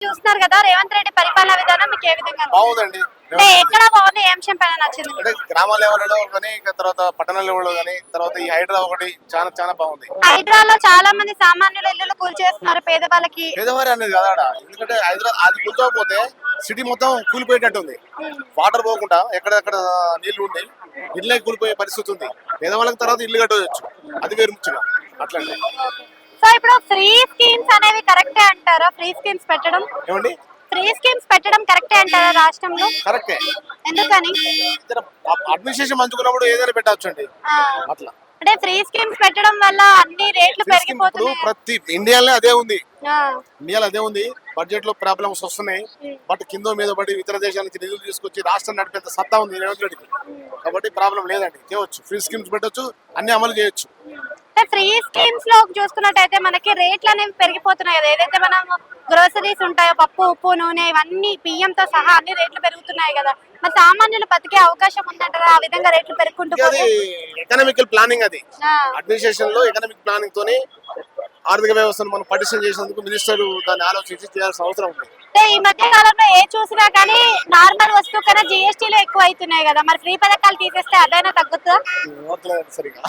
చూస్తున్నారు కదా, రేవంత్ రెడ్డి పరిపాలన విధానం మీకు ఏ విధంగా బాగుందండి. అంటే ఎక్కడ బాగుంది, ఏ అంశం పైన నచ్చింది? అంటే గ్రామ లెవెల్లో కానీ తర్వాత పట్టణ లెవెల్లో కానీ తర్వాత ఈ హైడ్రా ఒకటి చాలా చాలా బాగుంది. హైదరాబాద్ లో చాలా మంది సామాన్యుల ఇల్లు కూల్చేస్తున్నారు పేదవాళ్ళకి. పేదవారి అనేది కదా ఆడ. ఎందుకంటే హైదరాబాద్ అది కూల్చోకపోతే సిటీ మొత్తం కూలిపోయేటట్టు ఉంది. వాటర్ పోకుండా ఎక్కడెక్కడ నీళ్లు ఉండి ఇళ్ళే కూలిపోయే పరిస్థితి ఉంది. పేదవాళ్ళకి తర్వాత ఇల్లు కట్టవచ్చు, అది వేరు ముఖ్యంగా అట్లా. సో ఇప్పుడు ఫ్రీ స్కీమ్స్ అనేవి కరెక్టే అంటారా? ఫ్రీ స్కీమ్స్ పెట్టడం ఏమండి, ఫ్రీ స్కీమ్స్ పెట్టడం కరెక్టే అంటారా రాష్ట్రంలో? కరెక్టే. ఎందుకని? అడ్మినిస్ట్రేషన్ మంచుకున్నప్పుడు ఏదైనా పెట్టచ్చు అండి అట్లా. అంటే ఫ్రీ స్కీమ్స్ పెట్టడం వల్ల అన్ని రేట్లు పెరిగిపోతున్నాయి. ప్రతి ఇండియాలో అదే ఉంది. ఇండియాలో అదే ఉంది. బడ్జెట్ లో ప్రాబ్లమ్స్ వస్తున్నాయి. బట్ కింద మీద పడి ఇతర దేశాల నుంచి నిధులు తీసుకొచ్చి రాష్ట్రం నడిపేంత సత్తా ఉంది రేవంత్ రెడ్డికి. కాబట్టి ప్రాబ్లం లేదండి, చేయవచ్చు. ఫ్రీ స్కీమ్స్ పెట్టొచ్చు, అన్ని అమలు చేయొచ్చు. ఫ్రీ స్కీమ్స్ లో చూసుకున్నట్టయితే మనకి రేట్లు అనేవి పెరిగిపోతున్నాయి కదా. ఏదైతే మనం గ్రోసరీస్ ఉంటాయో, పప్పు ఉప్పు నూనె ఇవన్నీ బియ్యంతో సహా అన్ని రేట్లు పెరుగుతున్నాయి కదా. మరి సామాన్యులు బతికే అవకాశం ఉందంటారా ఆ విధంగా రేట్లు పెరుగుకుంటూ? ఎకనామికల్ ప్లానింగ్ అది. అడ్మినిస్ట్రేషన్ లో ఎకనామిక్ ప్లానింగ్ తోని ఆర్థిక వ్యవస్థను మనం పటిష్టం చేసేందుకు మినిస్టర్ దాన్ని ఆలోచించి చేయాల్సిన అవసరం ఉంది. ఈ మధ్య కాలంలో ఏ చూసినా కానీ నార్మల్ వస్తువు కన్నా జిఎస్టీలు ఎక్కువ అవుతున్నాయి కదా. మరి ఫ్రీ పథకాలు తీసేస్తే అదైనా తగ్గుతుందా? సరిగా